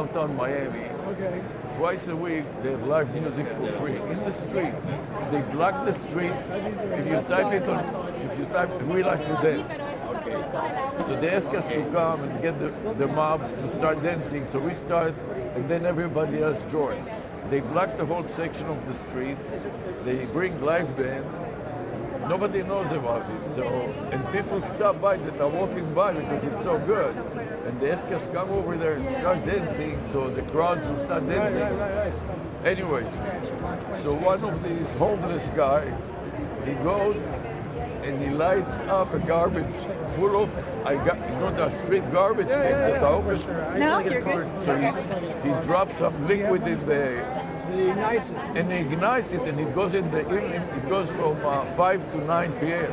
downtown Miami. Okay. Twice a week, they have live music for free in the street. They block the street. If you type, we like to dance. So they ask us to come and get the mobs to start dancing. So we start, and then everybody else joins. They block the whole section of the street. They bring live bands. Nobody knows about it. So, and people stop by that are walking by because it's so good. And they ask us come over there and start dancing. So the crowds will start dancing. Right. Anyways, so one of these homeless guy, he goes and he lights up a garbage full of, the street garbage cans that are open. No, you're good. So he drops some liquid in the, and he ignites it, and it goes in the evening. It goes from 5 to 9 p.m.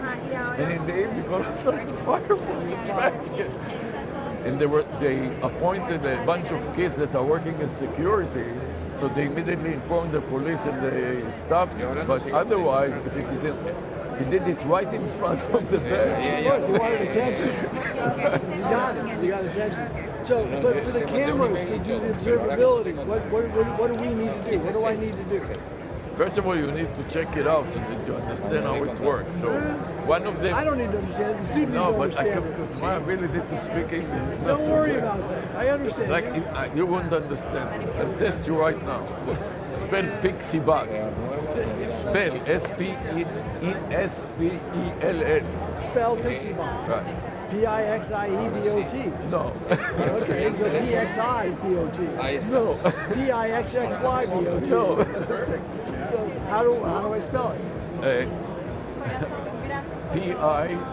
And in the evening, all of a sudden, fire from the trash can. And they appointed a bunch of kids that are working as security. So they immediately informed the police and they stopped it. But otherwise, if it isn't, he did it right in front of the bench. Of course, he wanted attention. You got it. You got attention. So, but for the cameras to do the observability, what do we need to do? What do I need to do? First of all, you need to check it out so that you understand how it works. So, one of them. I don't need to understand it. The student needs to understand it. Because my ability to speak English is not Don't so worry good. about that. I understand. Like you won't understand. I'll test you right now. Spell Pixie Bot. Spell S-P-E-S-P-E-L-L. Spell Pixie Bomb. Right. P-I-X-I-E-B-O-T. No. Okay, so P-X-I-B-O-T. No. P-I-X-X-Y-B-O-T. No. So how do I spell it? P-I-C-C-Y.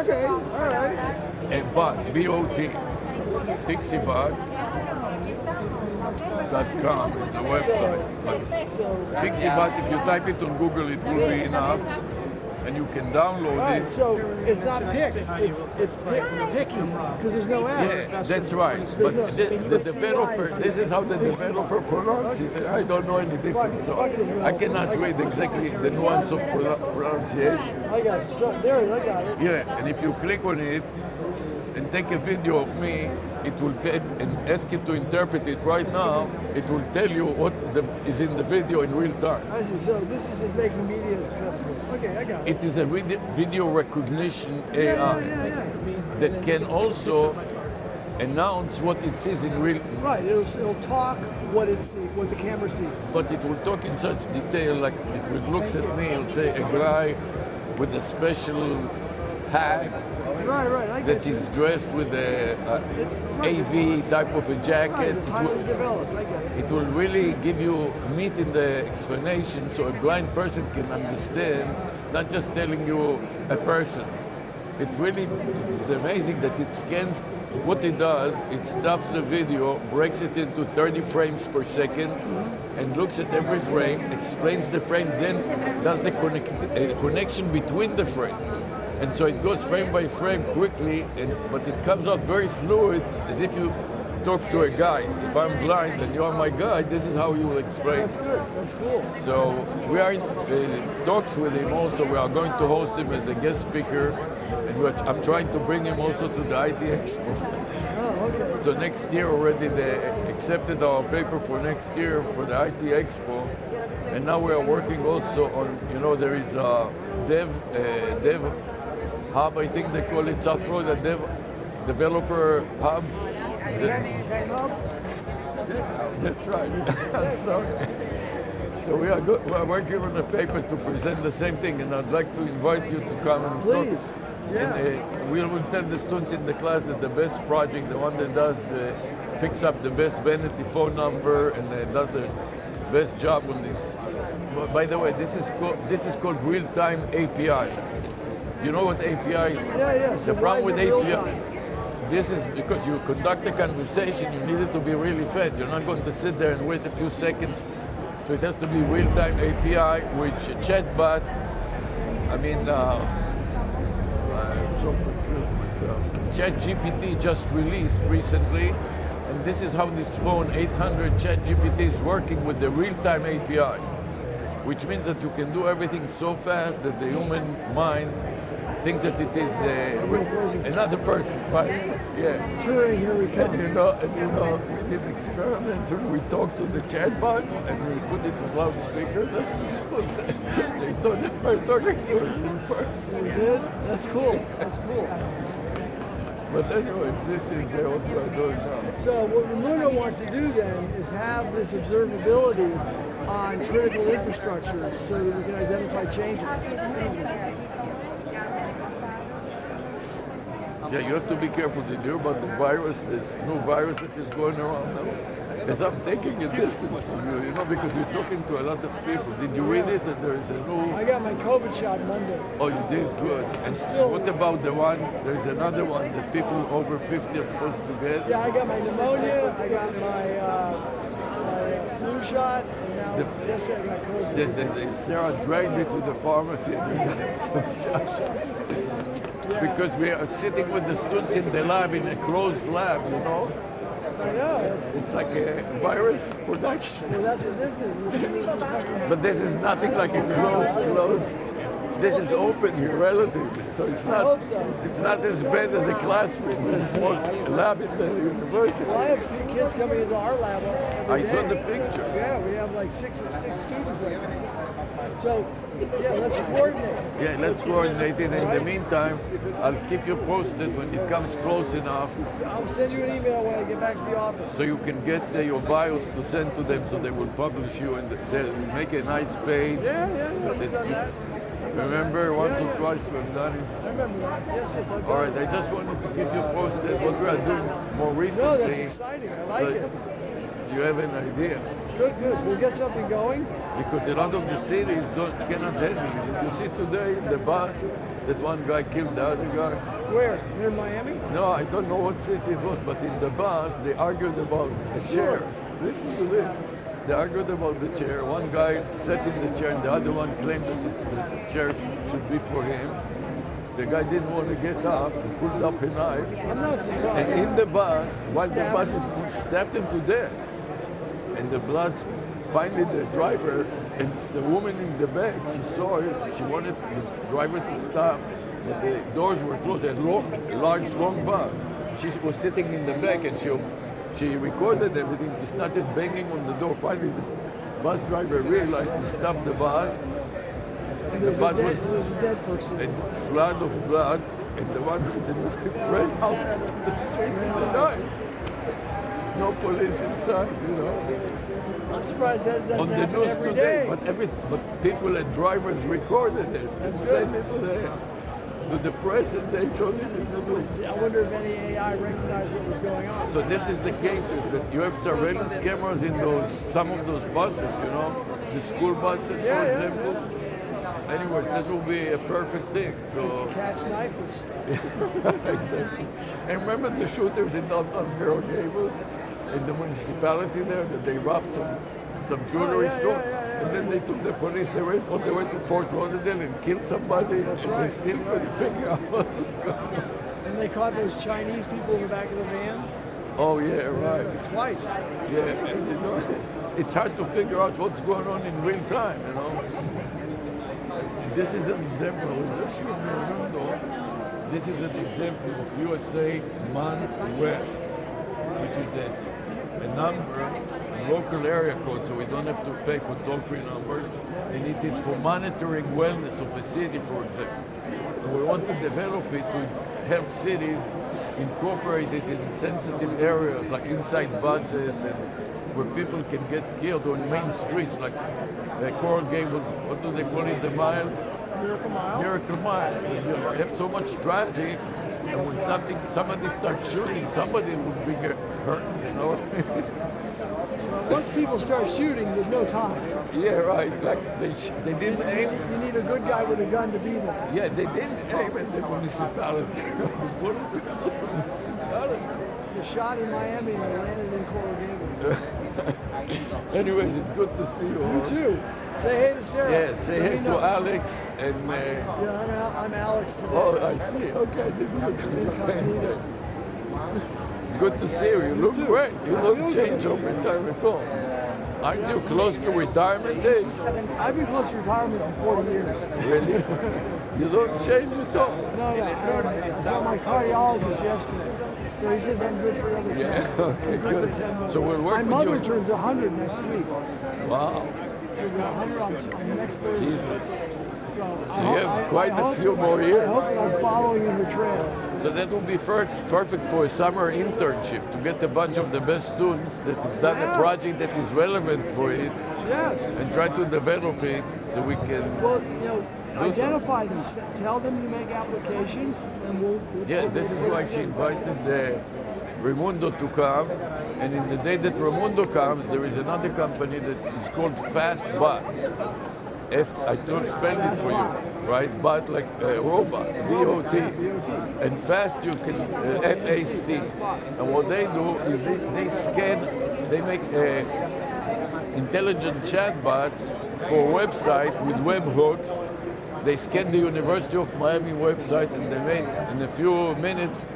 Okay, all right. And bot, B-O-T. Pixiebot.com is the website. But Pixiebot, if you type it on Google, it will be enough. And you can download Right, it. so it's not Pix, it's Picky, because there's no S. Yeah, that's right. But the developer, this is how the developer pronounces it. I don't know any difference, so I cannot read exactly the nuance of pronunciation. I got you. So there, I got it. Yeah, and if you click on it and take a video of me, it will and ask it to interpret it right now. It will tell you what is in the video in real time. I see. So this is just making media accessible. Okay, I got it. It is a video recognition AI Yeah. that can also announce what it sees in real. Right. It'll talk what the camera sees. But it will talk in such detail, like if it looks at me, it'll say a guy with a special hat Right. I get that you. is dressed with a AV type of a jacket. Right, it's highly developed. I get it. It will really give you meat in the explanation so a blind person can understand, not just telling you a person. It's amazing that it scans. What it does, it stops the video, breaks it into 30 frames per second, and looks at every frame, explains the frame, then does the connection between the frame. And so it goes frame by frame quickly, but it comes out very fluid, as if you talk to a guide. If I'm blind and you are my guide, this is how you will explain. That's good. That's cool. So we are in talks with him also. We are going to host him as a guest speaker, and I'm trying to bring him also to the IT Expo. Oh, okay. So next year already they accepted our paper for next year for the IT Expo, and now we are working also on, there is a dev hub, I think they call it South Florida Developer Hub. Tech Hub? That's right. Sorry. So we are working on a paper to present the same thing, and I'd like to invite you to come and Please. talk. Yeah. And we will tell the students in the class that the best project, the one that picks up the best vanity phone number and does the best job on this. By the way, this is called real-time API. You know what API is? Yeah. So The problem with why is it API, real-time? this is because you conduct a conversation, you need it to be really fast. You're not going to sit there and wait a few seconds. So it has to be real-time API, which chatbot, I'm so confused myself. ChatGPT just released recently, and this is how this phone 800 ChatGPT is working with the real-time API, which means that you can do everything so fast that the human mind thinks that it is another person, right? Yeah. Turing, here we come. And we did experiments and we talked to the chatbot and we put it with loudspeakers and people said they thought they were talking to a real person. We did? That's cool. That's cool. But anyway, this is what we're doing now. So what Raimundo wants to do then is have this observability on critical infrastructure so that we can identify changes. Yeah, you have to be careful to do about the virus, this new virus that is going around now. As I'm taking a distance from you, because you're talking to a lot of people. Did you read it that there is a new... I got my COVID shot Monday. Oh, you did? Good. And still... what about the one, there's another one that people over 50 are supposed to get? Yeah, I got my pneumonia, I got my flu shot, and now yesterday I got COVID. Sarah dragged me to the pharmacy and we got some shots. Because we are sitting with the students in the lab, in a closed lab, I know. It's like a virus production. Well, that's what this is. This is fucking... But this is nothing like a closed. This is open here, relatively. So it's not. I hope so. It's not as bad as a classroom, a small lab in the university. Well, I have kids coming into our lab every day. I saw the picture. Yeah, we have like six students right now. So, yeah, let's coordinate. Yeah, let's coordinate it. In the meantime, I'll keep you posted when it comes close enough. So I'll send you an email when I get back to the office. So you can get your bios to send to them so they will publish you and they'll make a nice page. Yeah, we've done that. Remember, once or twice we've done it. I remember that. Yes, I've done it. All right, I just wanted to keep you posted what we are doing more recently. No, that's exciting. I like it. Do you have an idea? Good. We'll get something going. Because a lot of the cities cannot handle it. You see today in the bus that one guy killed the other guy. Where? Near Miami? No, I don't know what city it was, but in the bus they argued about the chair. Listen to this. They argued about the chair. One guy sat in the chair and the other one claimed that the chair should be for him. The guy didn't want to get up, he pulled up a knife. I'm not surprised. And in the bus, while the bus is stabbed him to death. And the blood, finally the driver, and the woman in the back, she saw it, she wanted the driver to stop, but the doors were closed, a large, long bus. She was sitting in the back and she recorded everything, she started banging on the door. Finally the bus driver realized to stop the bus. And there was a dead person. And flood of blood, and the one who ran out into the street and died. No police inside, I'm surprised that doesn't on the happen news every today, day. but people and drivers recorded it and sent it to the press and they showed it in the news. I wonder if any AI recognized what was going on. So this is the cases that you have surveillance cameras in some of those buses, the school buses, for example. Yeah. Anyways, this will be a perfect thing. So catch knifers. exactly. And remember the shooters in downtown Coral Gables, in the municipality there, that they robbed some jewelry store, and then they took the police. They went on the way to Fort Lauderdale and killed somebody. That's right. They still couldn't figure out what was going on. And they caught those Chinese people in the back of the van. Oh yeah, right. Twice. Yeah, and it's hard to figure out what's going on in real time. This is an example. This is an example of USA MAN Web, which is a number, a local area code, so we don't have to pay for toll-free numbers, and it is for monitoring wellness of a city, for example. And we want to develop it to help cities incorporate it in sensitive areas, like inside buses and where people can get killed on main streets, like Coral Gables, what do they call it, the miles? Miracle Mile. Miracle Mile. You have so much traffic, and when somebody starts shooting, somebody will be hurt, Once people start shooting, there's no time. Yeah, right. Like they didn't aim. You need a good guy with a gun to be there. Yeah, they didn't aim at the municipality. What is it? The municipality. They shot in Miami and they landed in Coral Gables. Anyways, it's good to see you. You too. Say hey to Sarah. Yeah, say hey to Alex and. Yeah, I'm Alex today. Oh, I see. Okay, I didn't look at it. It's good to see you. You look great. You don't change over time at all. Aren't you close to retirement age? I've been close to retirement for 40 years. Really? You don't change at all. No. I saw my cardiologist yesterday. So he says I'm good for another 10. Yeah, okay, Good good. for 10 more. So we'll work my with mother you. turns 100 next week. Wow, She'll be 100 on next Thursday. Jesus. So you have quite a few more I years. hope that I'm following in the trail. So that would be perfect for a summer internship, to get a bunch of the best students that have done a Yes. project that is relevant for it Yes. and try to develop it so we can... Well, Do identify them. Tell them you make applications, and we'll Yeah, this is why she invited Raimundo to come, and in the day that Raimundo comes, there is another company that is called FastBot. I don't spell it for you, right? But like robot, D-O-T. And fast you can, F-A-S-T. And what they do is they scan, they make intelligent chatbots for a website with webhooks. They scan the University of Miami website, and they make, in a few minutes,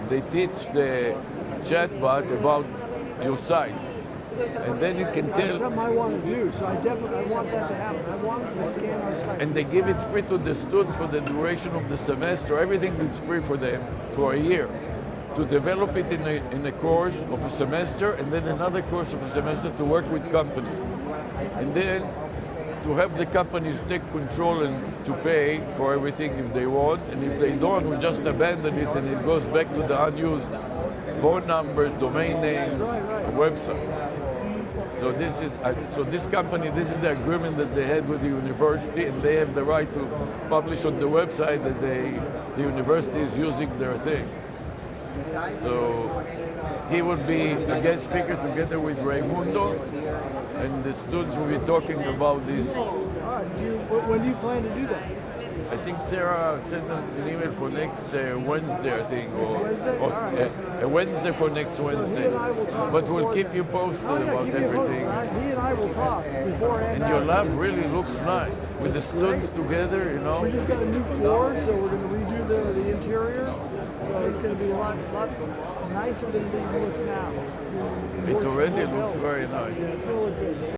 they teach the chatbot about your site. And then it can That's tell, something I want to do. So I want that to happen. I want to scan our site. and they give it free to the students for the duration of the semester. Everything is free for them for a year. To develop it in a course of a semester, and then another course of a semester to work with companies. And then to have the companies take control and to pay for everything if they want, and if they don't, we just abandon it and it goes back to the unused phone numbers, domain names, website. So this company, this is the agreement that they had with the university, and they have the right to publish on the website that the university is using their things. So he will be a guest speaker together with Raimundo, and the students will be talking about this. All right. When do you plan to do that? I think Sarah sent an email for next Wednesday, I think, Wednesday? or All right. a Wednesday for next Wednesday. and I will talk But we'll before keep then. you posted Oh, yeah, about keep me posted. everything. He and I will talk before and And your after. lab really looks nice with the students together, you know. We just got a new floor, so we're going to redo the interior. So it's going to be a lot nicer than it looks now. It already More looks bells. very nice. Yeah, it's going to look good.